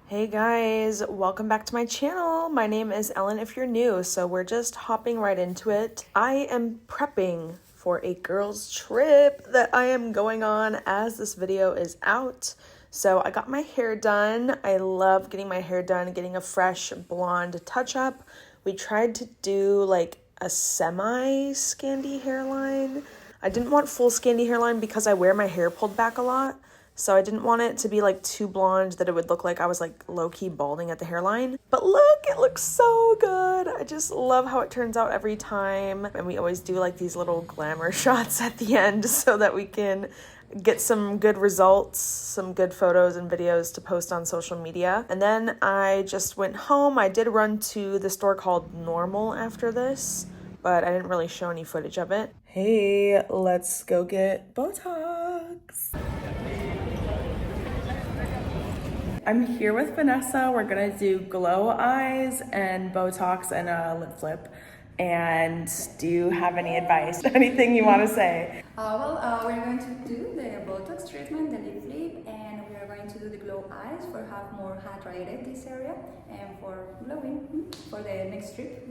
Hey guys, welcome back to my channel. My name is Ellen if you're new, so we're just hopping right into it. I am prepping for a girls trip that I am going on as this video is out. So I got my hair done. I love getting my hair done, getting a fresh blonde touch up. We tried to do like a semi-scandy hairline. I didn't want full scandy hairline because I wear my hair pulled back a lot. So I didn't want it to be like too blonde that it would look like I was like low-key balding at the hairline. But look, it looks so good. I just love how it turns out every time. And we always do like these little glamour shots at the end so that we can get some good results, some good photos and videos to post on social media. And then I just went home. I did run to the store called Normal after this, but I didn't really show any footage of it. Hey, let's go get Botox. I'm here with Vanessa. We're gonna do glow eyes and Botox and a lip flip. And do you have any advice? Anything you want to say? We're going to do the Botox treatment, the lip flip, and we are going to do the glow eyes for have more hydrated this area and for glowing for the next trip.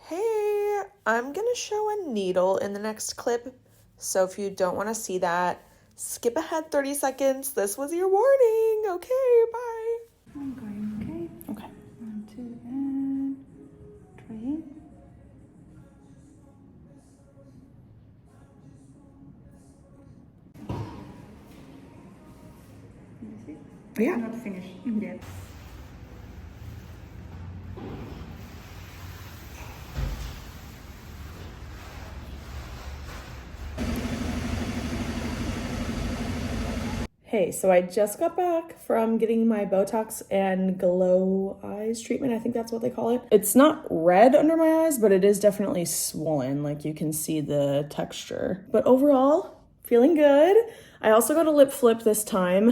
Hey, I'm gonna show a needle in the next clip. So if you don't want to see that, skip ahead 30 seconds. This was your warning. Okay, bye. I'm going, okay? Okay. 1, 2, and 3. Yeah. I'm not finished yet. Hey, so I just got back from getting my Botox and glow eyes treatment. I think that's what they call it. It's not red under my eyes, but it is definitely swollen. Like you can see the texture. But overall, feeling good. I also got a lip flip this time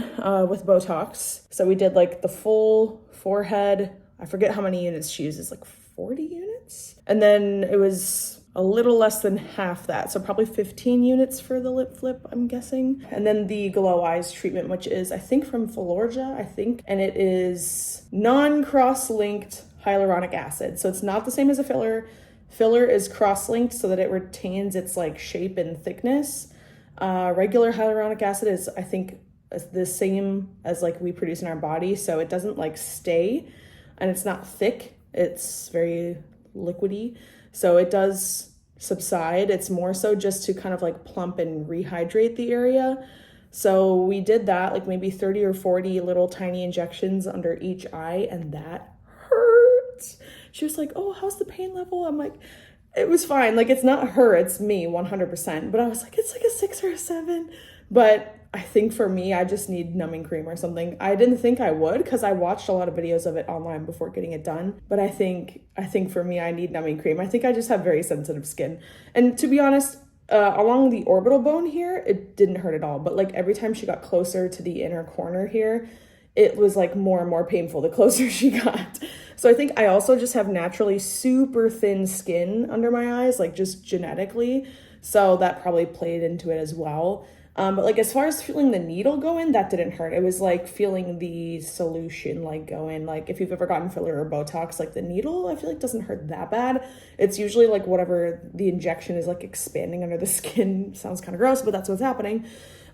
with Botox. So we did like the full forehead. I forget how many units she uses, like 40 units. And then it was a little less than half that, so probably 15 units for the lip flip, I'm guessing. And then the glow eyes treatment, which is I think from Filorga, and it is non-cross-linked hyaluronic acid. So it's not the same as a filler. Filler is cross-linked so that it retains its like shape and thickness. Regular hyaluronic acid is, I think, the same as like we produce in our body, so it doesn't like stay, and it's not thick. It's very liquidy. So it does subside. It's more so just to kind of like plump and rehydrate the area. So we did that, like maybe 30 or 40 little tiny injections under each eye, and that hurt. She was like, oh, how's the pain level? I'm like, it was fine. Like, it's not her, it's me 100%. But I was like, it's like a 6 or a 7. But I think for me, I just need numbing cream or something. I didn't think I would because I watched a lot of videos of it online before getting it done. But I think for me, I need numbing cream. I think I just have very sensitive skin. And to be honest, along the orbital bone here, it didn't hurt at all. But like every time she got closer to the inner corner here, it was like more and more painful the closer she got. So I think I also just have naturally super thin skin under my eyes, like just genetically. So that probably played into it as well. But like as far as feeling the needle go in, that didn't hurt. It was like feeling the solution like go in. Like if you've ever gotten filler or Botox, like the needle, I feel like doesn't hurt that bad. It's usually like whatever the injection is like expanding under the skin. Sounds kind of gross, but that's what's happening.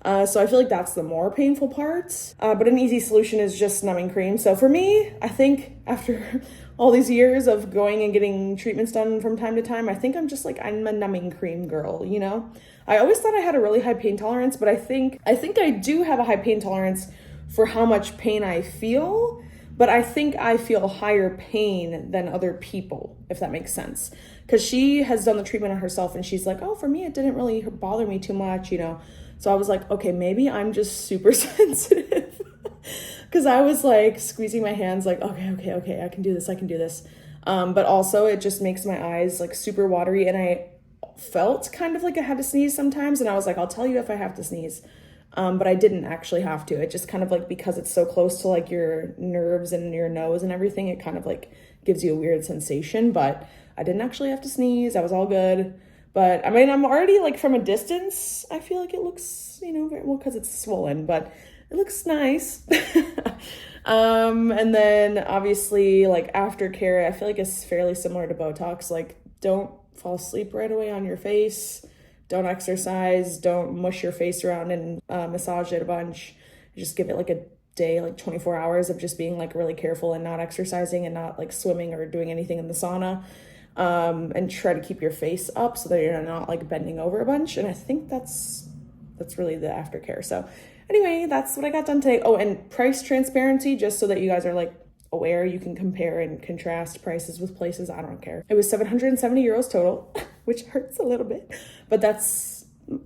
So I feel like that's the more painful part. But an easy solution is just numbing cream. So for me, I think after all these years of going and getting treatments done from time to time, I think I'm just like, I'm a numbing cream girl, you know? I always thought I had a really high pain tolerance, but I think I do have a high pain tolerance for how much pain I feel, but I think I feel higher pain than other people, if that makes sense. Because she has done the treatment on herself and she's like, oh, for me, it didn't really bother me too much, you know? So I was like, okay, maybe I'm just super sensitive. Because I was like squeezing my hands like, okay, I can do this. But also it just makes my eyes like super watery, and I felt kind of like I had to sneeze sometimes, and I was like, I'll tell you if I have to sneeze. But I didn't actually have to. It just kind of like, because it's so close to like your nerves and your nose and everything, it kind of like gives you a weird sensation, but I didn't actually have to sneeze. I was all good. But I mean, I'm already like from a distance, I feel like it looks, you know, very well, because it's swollen, but it looks nice. And then obviously like aftercare, I feel like it's fairly similar to Botox. Like don't fall asleep right away on your face. Don't exercise. Don't mush your face around and massage it a bunch. Just give it like a day, like 24 hours of just being like really careful and not exercising and not like swimming or doing anything in the sauna. And try to keep your face up so that you're not like bending over a bunch. And I think that's really the aftercare. So anyway, that's what I got done today. Oh, and price transparency, just so that you guys are like aware, you can compare and contrast prices with places. I don't care. It was 770 euros total, which hurts a little bit, but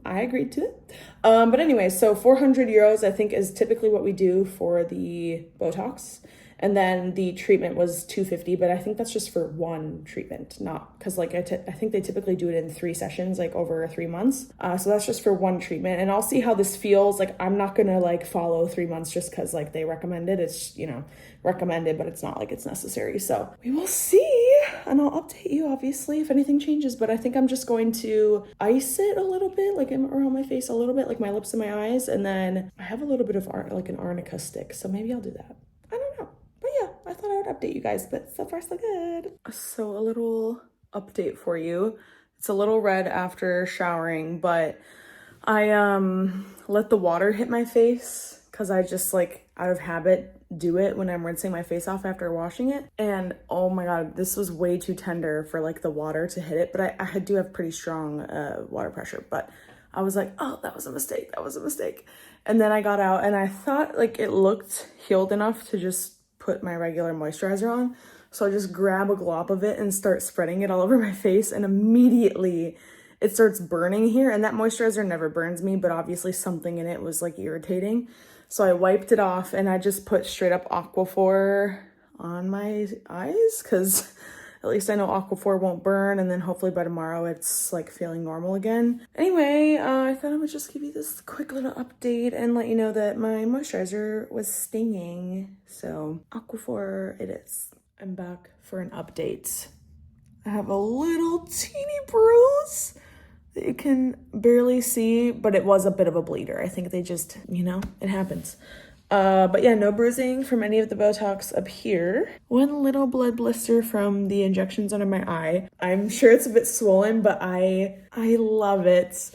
I agreed to it. But anyway, so 400 euros I think is typically what we do for the Botox. And then the treatment was 250, but I think that's just for one treatment, not because like I think they typically do it in 3 sessions, like over 3 months. So that's just for one treatment, and I'll see how this feels. Like I'm not gonna like follow 3 months just because like they recommend it. It's recommended, but it's not like it's necessary. So we will see, and I'll update you obviously if anything changes. But I think I'm just going to ice it a little bit, like around my face a little bit, like my lips and my eyes, and then I have a little bit of like an arnica stick, so maybe I'll do that. I don't know. I thought I would update you guys, but so far so good. So a little update for you. It's a little red after showering, but I let the water hit my face because I just like out of habit do it when I'm rinsing my face off after washing it. And oh my god, this was way too tender for like the water to hit it, but I do have pretty strong water pressure, but I was like, oh, that was a mistake. And then I got out and I thought like it looked healed enough to just put my regular moisturizer on. So I just grab a glop of it and start spreading it all over my face, and immediately it starts burning here. And that moisturizer never burns me, but obviously something in it was like irritating. So I wiped it off and I just put straight up Aquaphor on my eyes because at least I know Aquaphor won't burn, and then hopefully by tomorrow it's like feeling normal again. Anyway, I thought I would just give you this quick little update and let you know that my moisturizer was stinging. So Aquaphor it is. I'm back for an update. I have a little teeny bruise that you can barely see, but it was a bit of a bleeder. I think they just, it happens. But yeah, no bruising from any of the Botox up here. One little blood blister from the injections under my eye. I'm sure it's a bit swollen, but I love it.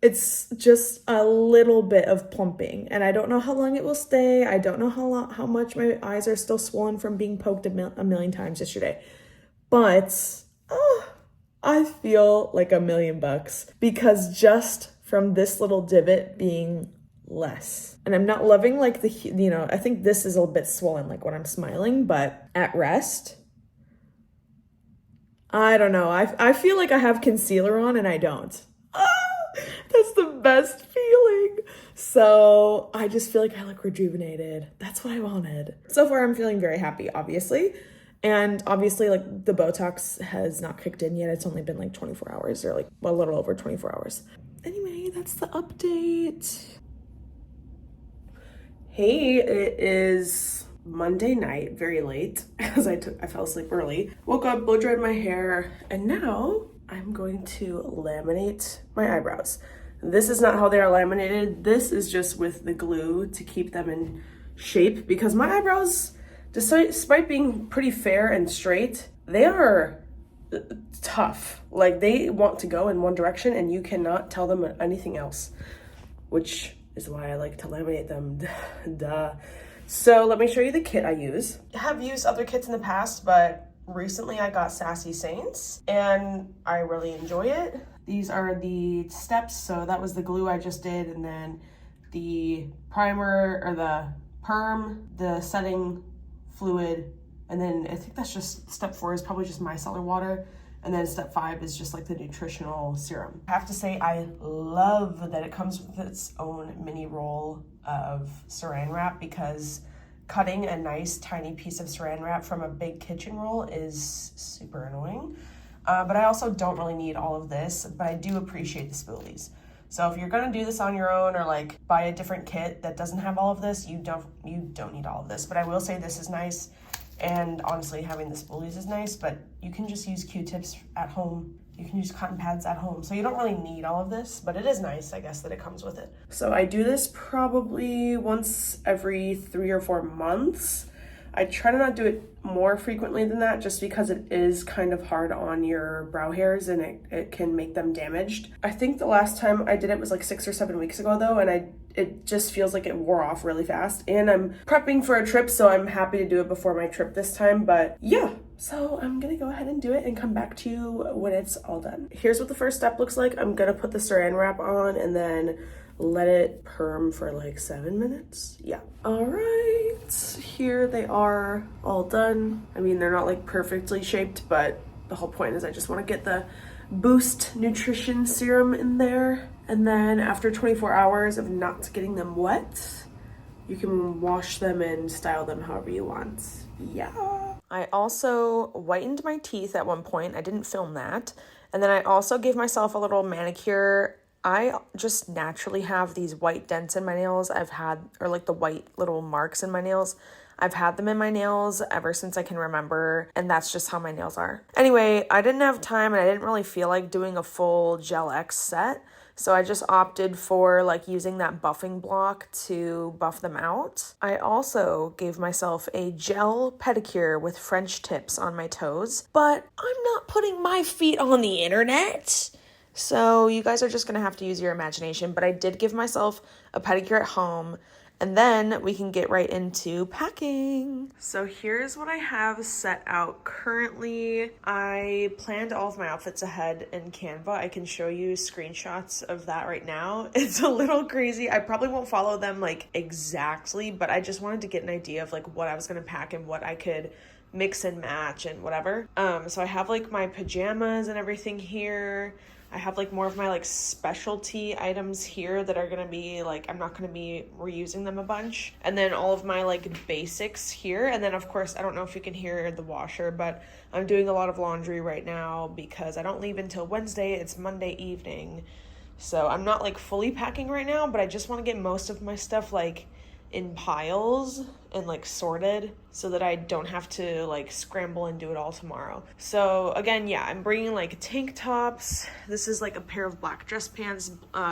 It's just a little bit of plumping, and I don't know how long it will stay. I don't know how much my eyes are still swollen from being poked a million times yesterday. But I feel like $1,000,000 because just from this little divot being less. And I'm not loving like I think this is a bit swollen like when I'm smiling, but at rest, I don't know. I feel like I have concealer on and I don't. That's the best feeling. So I just feel like I look rejuvenated. That's what I wanted. So far I'm feeling very happy, obviously. And obviously like the Botox has not kicked in yet. It's only been like 24 hours or like a little over 24 hours. Anyway, that's the update. Hey, it is Monday night, very late, because I fell asleep early. Woke up, blow dried my hair, and now I'm going to laminate my eyebrows. This is not how they are laminated. This is just with the glue to keep them in shape, because my eyebrows, despite being pretty fair and straight, they are tough. Like they want to go in one direction and you cannot tell them anything else, which is why I like to laminate them. Duh. So let me show you the kit I use. I have used other kits in the past, but recently I got Sassy Saints and I really enjoy it. These are the steps. So that was the glue I just did, and then the primer or the perm, the setting fluid, and then I think that's just step 4 is probably just micellar water. And then step 5 is just like the nutritional serum. I have to say, I love that it comes with its own mini roll of saran wrap, because cutting a nice tiny piece of saran wrap from a big kitchen roll is super annoying. But I also don't really need all of this, but I do appreciate the spoolies. So if you're gonna do this on your own or like buy a different kit that doesn't have all of this, you don't need all of this. But I will say this is nice. And honestly, having the spoolies is nice, but you can just use Q-tips at home you can use cotton pads at home. So you don't really need all of this, but it is nice, I guess, that it comes with it. So I do this probably once every 3 or 4 months. I try to not do it more frequently than that just because it is kind of hard on your brow hairs and it can make them damaged. I think the last time I did it was like 6 or 7 weeks ago though, and it just feels like it wore off really fast. And I'm prepping for a trip, so I'm happy to do it before my trip this time, but yeah. So I'm gonna go ahead and do it and come back to you when it's all done. Here's what the first step looks like. I'm gonna put the saran wrap on and then let it perm for like 7 minutes. Yeah. All right, here they are all done. I mean, they're not like perfectly shaped, but the whole point is I just want to get the Boost Nutrition Serum in there. And then after 24 hours of not getting them wet, you can wash them and style them however you want. Yeah. I also whitened my teeth at one point. I didn't film that. And then I also gave myself a little manicure. I just naturally have these white dents in my nails. Or like the white little marks in my nails. I've had them in my nails ever since I can remember, and that's just how my nails are. Anyway, I didn't have time and I didn't really feel like doing a full Gel X set, so I just opted for like using that buffing block to buff them out. I also gave myself a gel pedicure with French tips on my toes, but I'm not putting my feet on the internet. So you guys are just gonna have to use your imagination, but I did give myself a pedicure at home, and then we can get right into packing. So here's what I have set out currently. I planned all of my outfits ahead in Canva. I can show you screenshots of that right now. It's a little crazy. I probably won't follow them like exactly, but I just wanted to get an idea of like what I was gonna pack and what I could mix and match and whatever. So I have like my pajamas and everything here. I have like more of my like specialty items here that are gonna be like, I'm not gonna be reusing them a bunch. And then all of my like basics here. And then of course, I don't know if you can hear the washer, but I'm doing a lot of laundry right now because I don't leave until Wednesday. It's Monday evening. So I'm not like fully packing right now, but I just wanna get most of my stuff like in piles and like sorted so that I don't have to like scramble and do it all tomorrow. So again, yeah, I'm bringing like tank tops. This is like a pair of black dress pants,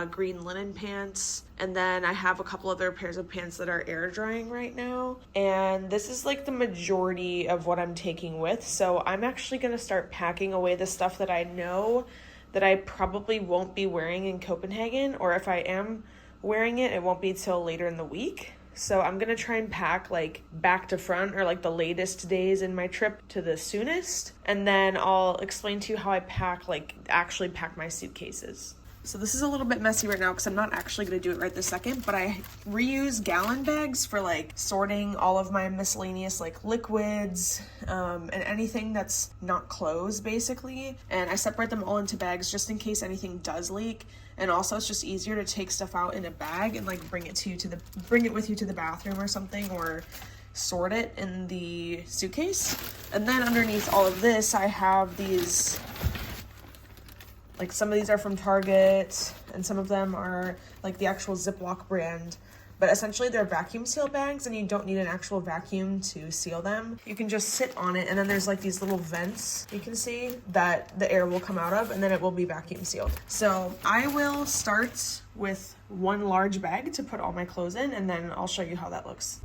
green linen pants. And then I have a couple other pairs of pants that are air drying right now. And this is like the majority of what I'm taking with. So I'm actually gonna start packing away the stuff that I know that I probably won't be wearing in Copenhagen, or if I am wearing it, it won't be till later in the week. So I'm gonna try and pack like back to front, or like the latest days in my trip to the soonest. And then I'll explain to you how I actually pack my suitcases. So this is a little bit messy right now because I'm not actually gonna do it right this second, but I reuse gallon bags for like sorting all of my miscellaneous like liquids and anything that's not clothes basically. And I separate them all into bags just in case anything does leak. And also it's just easier to take stuff out in a bag and like bring it with you to the bathroom or something, or sort it in the suitcase. And then underneath all of this, I have these, like some of these are from Target and some of them are like the actual Ziploc brand. But essentially they're vacuum seal bags and you don't need an actual vacuum to seal them. You can just sit on it and then there's like these little vents you can see that the air will come out of, and then it will be vacuum sealed. So I will start with one large bag to put all my clothes in, and then I'll show you how that looks.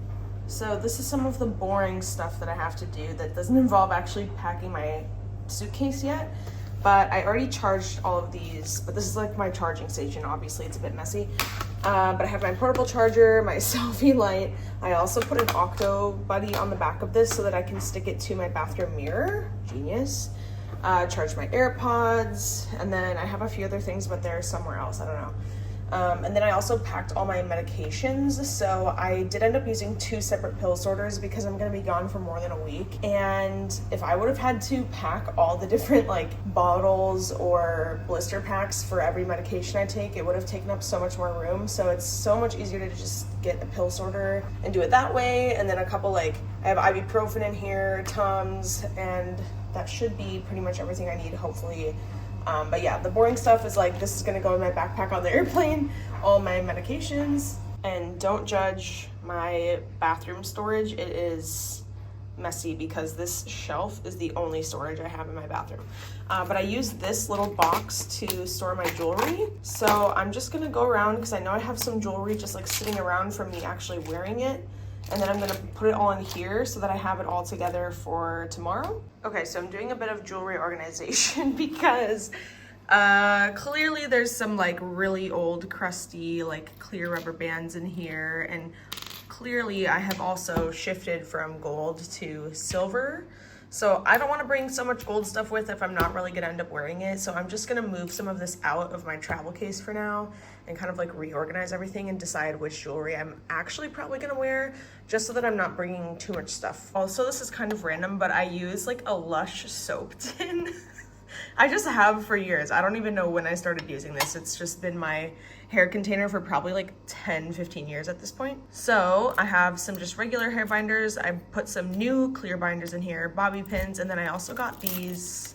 So this is some of the boring stuff that I have to do that doesn't involve actually packing my suitcase yet. But I already charged all of these, but this is like my charging station. Obviously it's a bit messy. But I have my portable charger, my selfie light. I also put an Octo Buddy on the back of this so that I can stick it to my bathroom mirror. Genius. Charge my AirPods, and then I have a few other things, but they're somewhere else, I don't know. And then I also packed all my medications. So I did end up using 2 separate pill sorters because I'm gonna be gone for more than a week. And if I would have had to pack all the different like bottles or blister packs for every medication I take, it would have taken up so much more room. So it's so much easier to just get a pill sorter and do it that way. And then a couple, like I have ibuprofen in here, Tums, and that should be pretty much everything I need, hopefully. But yeah, the boring stuff is like, this is gonna go in my backpack on the airplane, all my medications. And don't judge my bathroom storage. It is messy because this shelf is the only storage I have in my bathroom. But I use this little box to store my jewelry. So I'm just gonna go around because I know I have some jewelry just like sitting around from me actually wearing it. And then I'm gonna put it all in here so that I have it all together for tomorrow. Okay, so I'm doing a bit of jewelry organization because clearly there's some like really old crusty like clear rubber bands in here, and clearly I have also shifted from gold to silver. So I don't want to bring so much gold stuff with if I'm not really gonna end up wearing it. So I'm just gonna move some of this out of my travel case for now and kind of like reorganize everything and decide which jewelry I'm actually probably gonna wear, just so that I'm not bringing too much stuff. Also, this is kind of random, but I use like a Lush soap tin. I just have for years. I don't even know when I started using this. It's just been my hair container for probably like 10-15 years at this point. So I have some just regular hair binders. I put some new clear binders in here, bobby pins, and then I also got these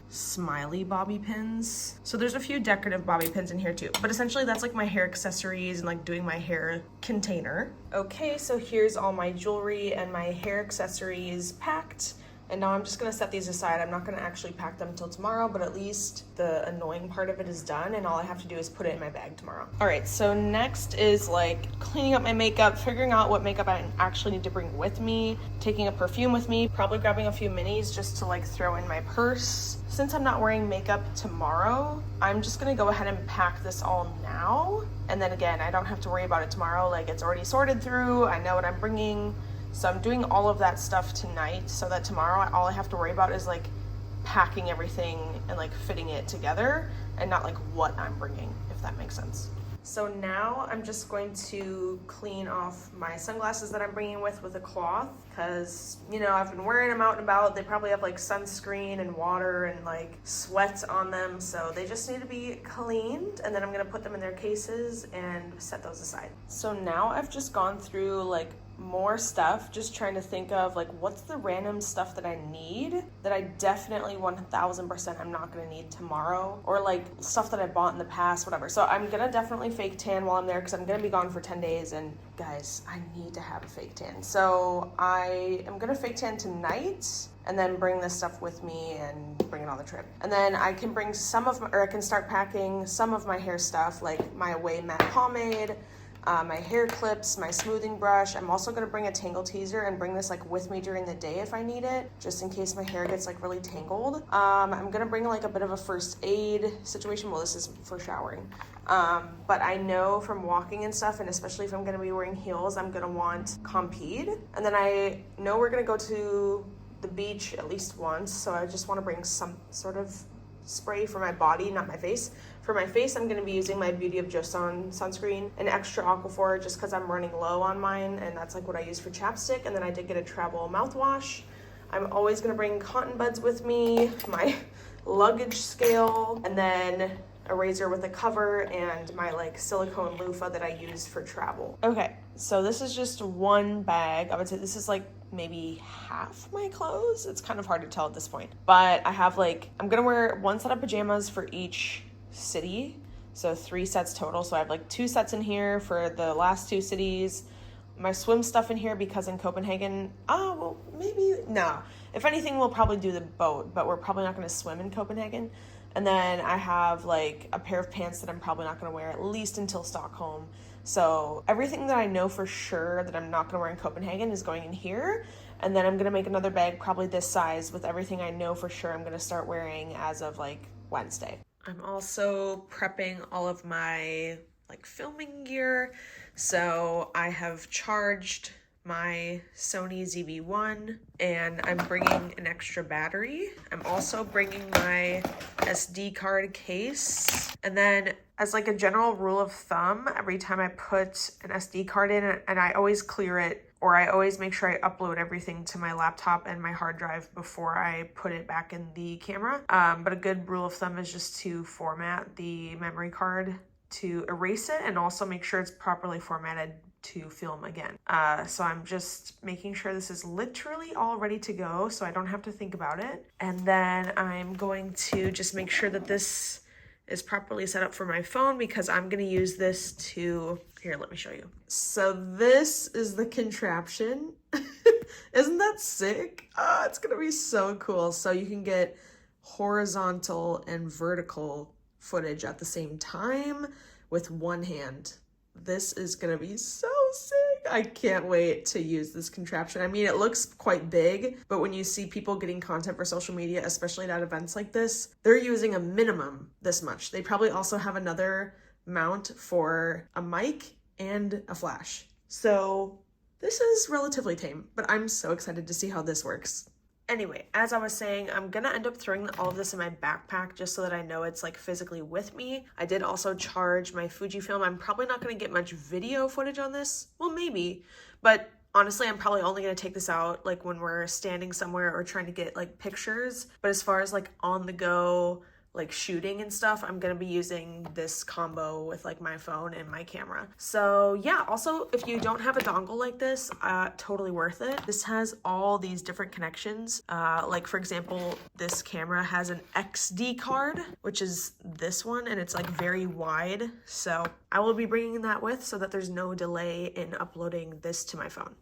smiley bobby pins. So there's a few decorative bobby pins in here too, but essentially that's like my hair accessories and like doing my hair container. Okay, so here's all my jewelry and my hair accessories packed. And now I'm just gonna set these aside. I'm not gonna actually pack them until tomorrow, but at least the annoying part of it is done, and all I have to do is put it in my bag tomorrow. All right, so next is like cleaning up my makeup, figuring out what makeup I actually need to bring with me, taking a perfume with me, probably grabbing a few minis just to like throw in my purse. Since I'm not wearing makeup tomorrow, I'm just gonna go ahead and pack this all now. And then again, I don't have to worry about it tomorrow. Like, it's already sorted through, I know what I'm bringing. So I'm doing all of that stuff tonight so that tomorrow all I have to worry about is like packing everything and like fitting it together and not like what I'm bringing, if that makes sense. So now I'm just going to clean off my sunglasses that I'm bringing with a cloth because, you know, I've been wearing them out and about. They probably have like sunscreen and water and like sweat on them. So they just need to be cleaned, and then I'm gonna put them in their cases and set those aside. So now I've just gone through like more stuff, just trying to think of like what's the random stuff that I need that I definitely 1000% I'm not gonna need tomorrow, or like stuff that I bought in the past, whatever. So I'm gonna definitely fake tan while I'm there because I'm gonna be gone for 10 days, and guys, I need to have a fake tan. So I am gonna fake tan tonight and then bring this stuff with me and bring it on the trip. And then I can bring some of my, or I can start packing some of my hair stuff, like my Away matte pomade, my hair clips, my smoothing brush. I'm also gonna bring a tangle teaser and bring this like with me during the day if I need it, just in case my hair gets like really tangled. I'm gonna bring like a bit of a first aid situation. Well, this is for showering. But I know from walking and stuff, and especially if I'm gonna be wearing heels, I'm gonna want Compeed. And then I know we're gonna go to the beach at least once, so I just wanna bring some sort of spray for my body, not my face. For my face, I'm going to be using my Beauty of Joseon sunscreen, an extra Aquaphor just because I'm running low on mine, and that's like what I use for chapstick. And then I did get a travel mouthwash. I'm always going to bring cotton buds with me, my luggage scale, and then a razor with a cover, and my like silicone loofah that I use for travel. Okay, so this is just one bag. I would say this is like maybe half my clothes. It's kind of hard to tell at this point, but I have like, I'm gonna wear one set of pajamas for each city, so 3 sets total. So I have like 2 sets in here for the last 2 cities, my swim stuff in here because in Copenhagen, well, maybe, no, if anything we'll probably do the boat, but we're probably not going to swim in Copenhagen. And then I have like a pair of pants that I'm probably not going to wear at least until Stockholm. So everything that I know for sure that I'm not going to wear in Copenhagen is going in here. And then I'm going to make another bag probably this size with everything I know for sure I'm going to start wearing as of like Wednesday. I'm also prepping all of my like filming gear. So I have charged my Sony ZV-1 and I'm bringing an extra battery. I'm also bringing my SD card case. And then as like a general rule of thumb, every time I put an SD card in, and I always clear it, or I always make sure I upload everything to my laptop and my hard drive before I put it back in the camera. But a good rule of thumb is just to format the memory card to erase it and also make sure it's properly formatted to film again. So I'm just making sure this is literally all ready to go so I don't have to think about it. And then I'm going to just make sure that this is properly set up for my phone because I'm gonna use this to, here, let me show you. So this is the contraption. Isn't that sick? It's gonna be so cool. So you can get horizontal and vertical footage at the same time with one hand. This is gonna be so sick. I can't wait to use this contraption. I mean, it looks quite big, but when you see people getting content for social media, especially at events like this, they're using a minimum this much. They probably also have another mount for a mic and a flash. So this is relatively tame, but I'm so excited to see how this works. Anyway, as I was saying, I'm gonna end up throwing all of this in my backpack just so that I know it's like physically with me. I did also charge my Fujifilm. I'm probably not gonna get much video footage on this. Well, maybe, but honestly, I'm probably only gonna take this out like when we're standing somewhere or trying to get like pictures. But as far as like on the go, like shooting and stuff, I'm gonna be using this combo with like my phone and my camera. So yeah, also if you don't have a dongle like this, totally worth it. This has all these different connections. Like for example, this camera has an XD card, which is this one, and it's like very wide. So I will be bringing that with so that there's no delay in uploading this to my phone.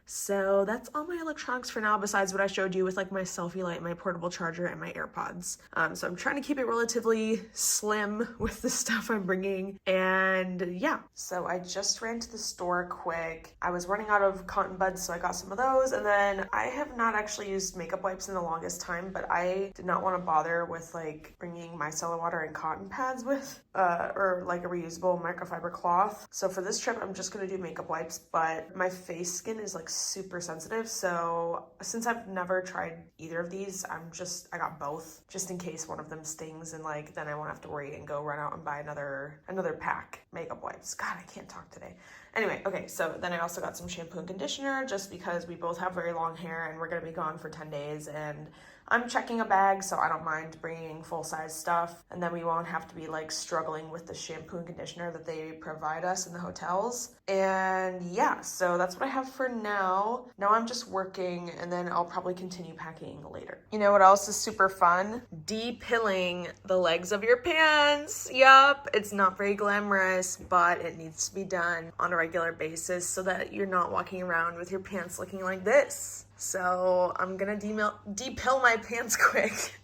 So that's all my electronics for now, besides what I showed you with like my selfie light, my portable charger, and my AirPods. So I'm trying to keep it relatively slim with the stuff I'm bringing. And yeah, so I just ran to the store quick. I was running out of cotton buds, so I got some of those. And then I have not actually used makeup wipes in the longest time, but I did not want to bother with like bringing micellar water and cotton pads with, or like a reusable microfiber cloth. So for this trip, I'm just gonna do makeup wipes, but my face skin is like super sensitive, so since I've never tried either of these, I got both just in case one of them stings, and like then I won't have to worry and go run out and buy another pack makeup wipes. God, I can't talk today. Anyway, okay, so then I also got some shampoo and conditioner just because we both have very long hair and we're gonna be gone for 10 days, and I'm checking a bag, so I don't mind bringing full-size stuff, and then we won't have to be like struggling with the shampoo and conditioner that they provide us in the hotels. And yeah, so that's what I have for now. Now I'm just working, and then I'll probably continue packing later. You know what else is super fun? Depilling the legs of your pants. Yup, it's not very glamorous, but it needs to be done on a regular basis so that you're not walking around with your pants looking like this. So I'm gonna depill my pants quick.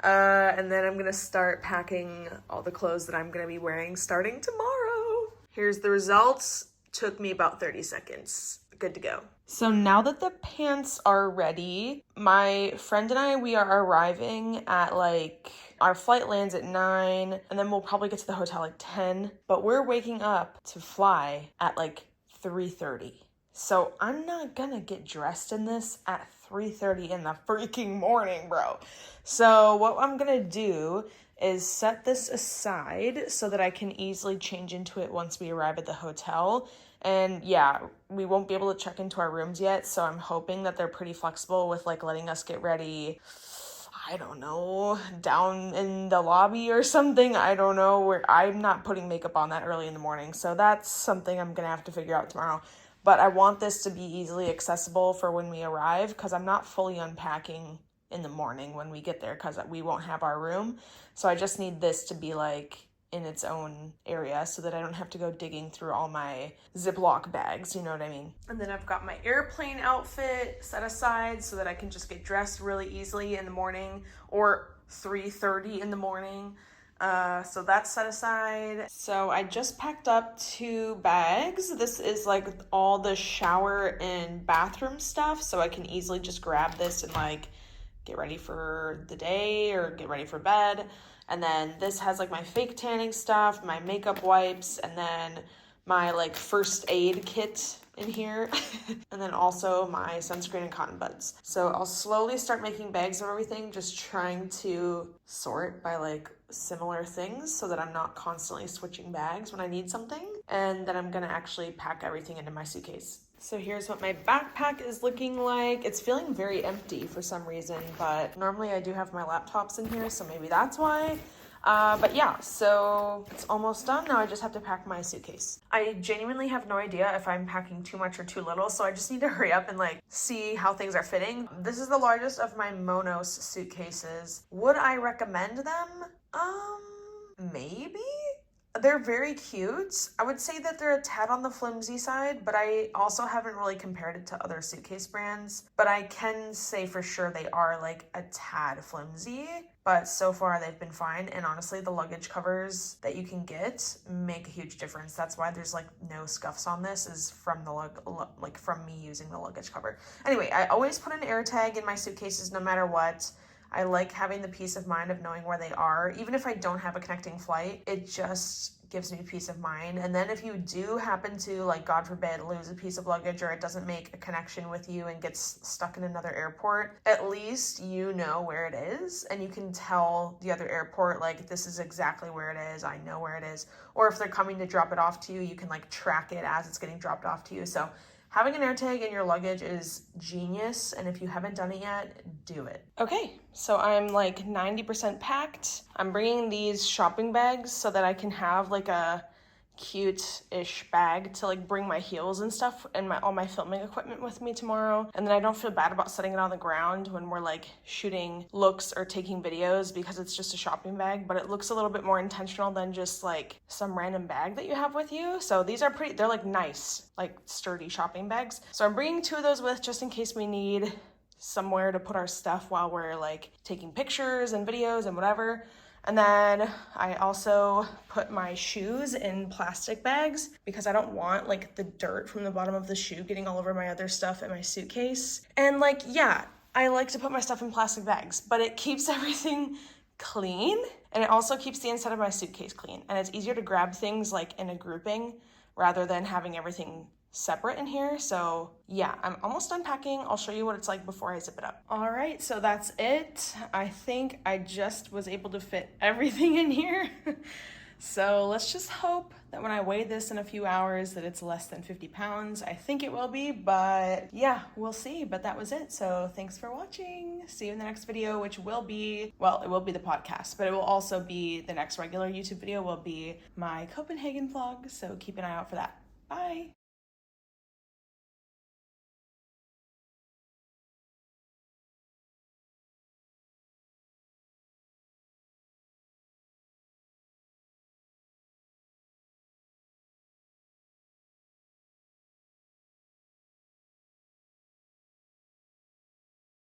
And then I'm gonna start packing all the clothes that I'm gonna be wearing starting tomorrow. Here's the results. Took me about 30 seconds. Good to go. So now that the pants are ready, my friend and I, we are arriving at like, our flight lands at 9, and then we'll probably get to the hotel like 10, but we're waking up to fly at like 3:30. So I'm not gonna get dressed in this at 3:30 in the freaking morning, bro. So what I'm gonna do is set this aside so that I can easily change into it once we arrive at the hotel. And yeah, we won't be able to check into our rooms yet, so I'm hoping that they're pretty flexible with like letting us get ready, I don't know, down in the lobby or something. I don't know, where I'm not putting makeup on that early in the morning. So that's something I'm gonna have to figure out tomorrow. But I want this to be easily accessible for when we arrive, because I'm not fully unpacking in the morning when we get there because we won't have our room. So I just need this to be like in its own area so that I don't have to go digging through all my Ziploc bags, you know what I mean? And then I've got my airplane outfit set aside so that I can just get dressed really easily in the morning, or 3:30 in the morning. So that's set aside. So I just packed up 2 bags. This is like all the shower and bathroom stuff, so I can easily just grab this and like get ready for the day or get ready for bed. And then this has like my fake tanning stuff, my makeup wipes, and then my like first aid kit in here, and then also my sunscreen and cotton buds. So I'll slowly start making bags of everything, just trying to sort by like similar things so that I'm not constantly switching bags when I need something. And then I'm gonna actually pack everything into my suitcase. So here's what my backpack is looking like. It's feeling very empty for some reason, but normally I do have my laptops in here, so maybe that's why. But yeah, so it's almost done. Now I just have to pack my suitcase. I genuinely have no idea if I'm packing too much or too little, so I just need to hurry up and like see how things are fitting. This is the largest of my Monos suitcases. Would I recommend them? Maybe? They're very cute. I would say that they're a tad on the flimsy side, but I also haven't really compared it to other suitcase brands. But I can say for sure they are like a tad flimsy, but so far they've been fine. And honestly, the luggage covers that you can get make a huge difference. That's why there's like no scuffs on this, is from the from me using the luggage cover. Anyway, I always put an air tag in my suitcases no matter what. I like having the peace of mind of knowing where they are. Even if I don't have a connecting flight, it just gives me peace of mind. And then if you do happen to, like, God forbid, lose a piece of luggage or it doesn't make a connection with you and gets stuck in another airport, at least you know where it is and you can tell the other airport, like, this is exactly where it is. I know where it is. Or if they're coming to drop it off to you, you can like track it as it's getting dropped off to you. So having an AirTag in your luggage is genius, and if you haven't done it yet, do it. Okay, so I'm like 90% packed. I'm bringing these shopping bags so that I can have like a cute-ish bag to like bring my heels and stuff and all my filming equipment with me tomorrow, and then I don't feel bad about setting it on the ground when we're like shooting looks or taking videos, because it's just a shopping bag, but it looks a little bit more intentional than just like some random bag that you have with you. So these are they're like nice, like sturdy shopping bags. So I'm bringing 2 of those with just in case we need somewhere to put our stuff while we're like taking pictures and videos and whatever. And then I also put my shoes in plastic bags because I don't want like the dirt from the bottom of the shoe getting all over my other stuff in my suitcase. And like, yeah, I like to put my stuff in plastic bags, but it keeps everything clean, and it also keeps the inside of my suitcase clean. And it's easier to grab things like in a grouping rather than having everything separate in here. So yeah, I'm almost done packing. I'll show you what it's like before I zip it up. All right, so that's it. I think I just was able to fit everything in here. So let's just hope that when I weigh this in a few hours that it's less than 50 pounds. I think it will be, but yeah, we'll see. But that was it. So thanks for watching. See you in the next video, which will be, well, it will be the podcast, but it will also be the next regular YouTube video will be my Copenhagen vlog. So keep an eye out for that. Bye.